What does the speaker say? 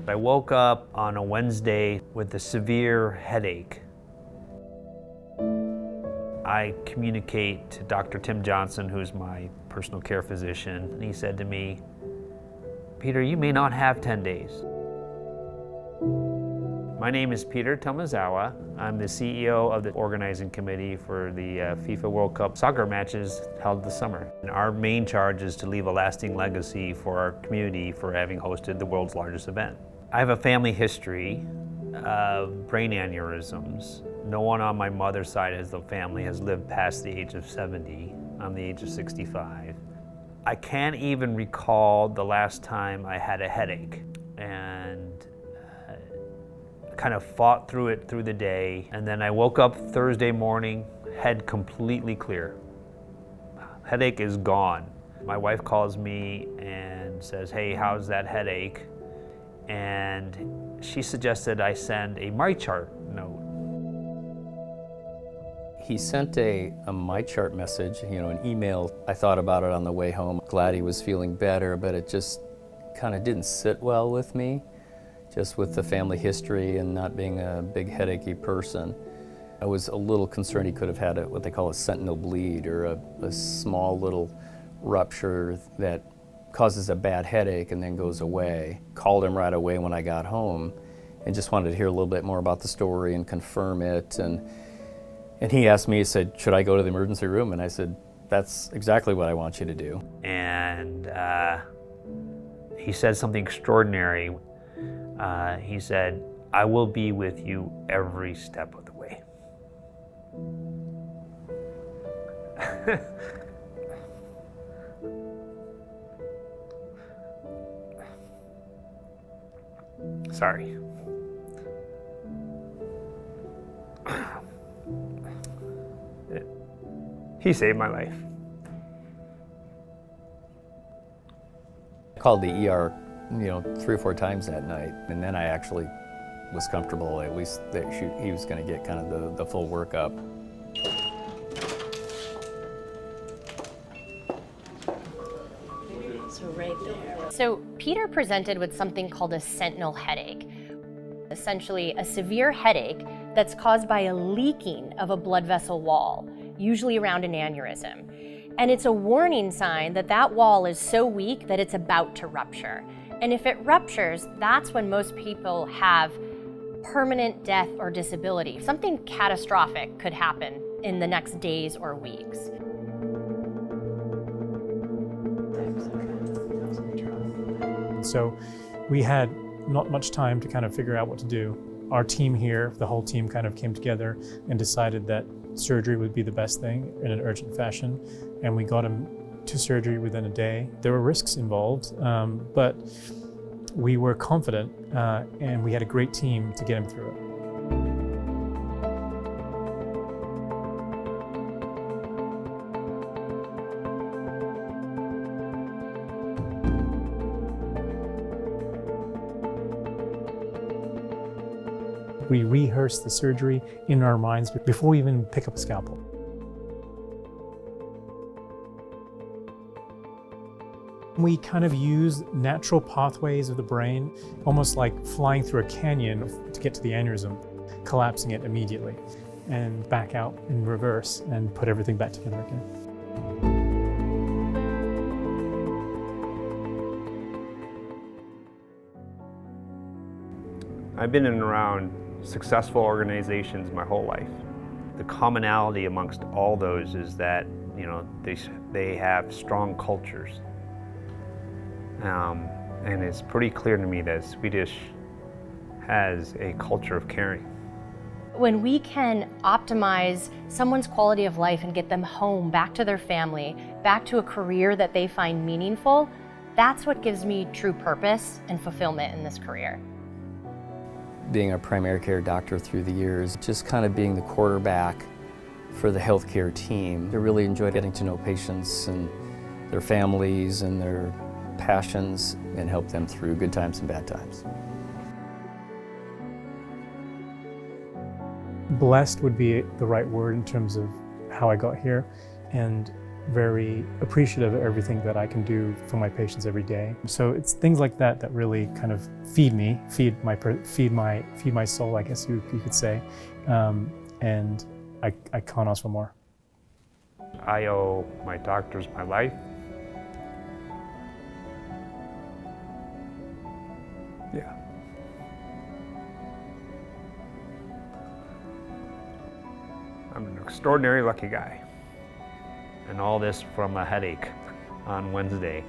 I woke up on a Wednesday with a severe headache. I communicate to Dr. Tim Johnson, who's my personal care physician, and he said to me, "Peter, you may not have 10 days." My name is Peter Tomozawa. I'm the CEO of the organizing committee for the FIFA World Cup soccer matches held this summer. And our main charge is to leave a lasting legacy for our community for having hosted the world's largest event. I have a family history of brain aneurysms. No one on my mother's side of the family has lived past the age of 70. I'm the age of 65. I can't even recall the last time I had a headache, and kind of fought through it through the day. And then I woke up Thursday morning, head completely clear. Headache is gone. My wife calls me and says, "Hey, how's that headache?" And she suggested I send a MyChart note. He sent a MyChart message, an email. I thought about it on the way home. Glad he was feeling better, but it just kind of didn't sit well with me, just with the family history and not being a big headachy person. I was a little concerned he could have had what they call a sentinel bleed, or a small little rupture that causes a bad headache and then goes away. Called him right away when I got home and just wanted to hear a little bit more about the story and confirm it. And he asked me, he said, "Should I go to the emergency room?" And I said, "That's exactly what I want you to do." And he said something extraordinary. He said, "I will be with you every step of the way." Sorry. He saved my life. I called the ER, 3 or 4 times that night, and then I actually was comfortable, at least that he was going to get kind of the full workup. So right there. So Peter presented with something called a sentinel headache, essentially a severe headache that's caused by a leaking of a blood vessel wall, usually around an aneurysm. And it's a warning sign that that wall is so weak that it's about to rupture. And if it ruptures, that's when most people have permanent death or disability. Something catastrophic could happen in the next days or weeks. So we had not much time to kind of figure out what to do. Our team here, the whole team kind of came together and decided that surgery would be the best thing in an urgent fashion, and we got him to surgery within a day. There were risks involved, but we were confident, and we had a great team to get him through it. We rehearse the surgery in our minds before we even pick up a scalpel. We kind of use natural pathways of the brain, almost like flying through a canyon to get to the aneurysm, collapsing it immediately, and back out in reverse and put everything back together again. I've been in and around successful organizations my whole life. The commonality amongst all those is that they have strong cultures, and it's pretty clear to me that Swedish has a culture of caring. When we can optimize someone's quality of life and get them home, back to their family, back to a career that they find meaningful, that's what gives me true purpose and fulfillment in this career. Being a primary care doctor through the years, just kind of being the quarterback for the healthcare team. I really enjoyed getting to know patients and their families and their passions and help them through good times and bad times. Blessed would be the right word in terms of how I got here, and very appreciative of everything that I can do for my patients every day. So it's things like that that really kind of feed me, feed my soul, I guess you could say, and I can't ask for more. I owe my doctors my life. Yeah. I'm an extraordinary lucky guy. And all this from a headache on Wednesday.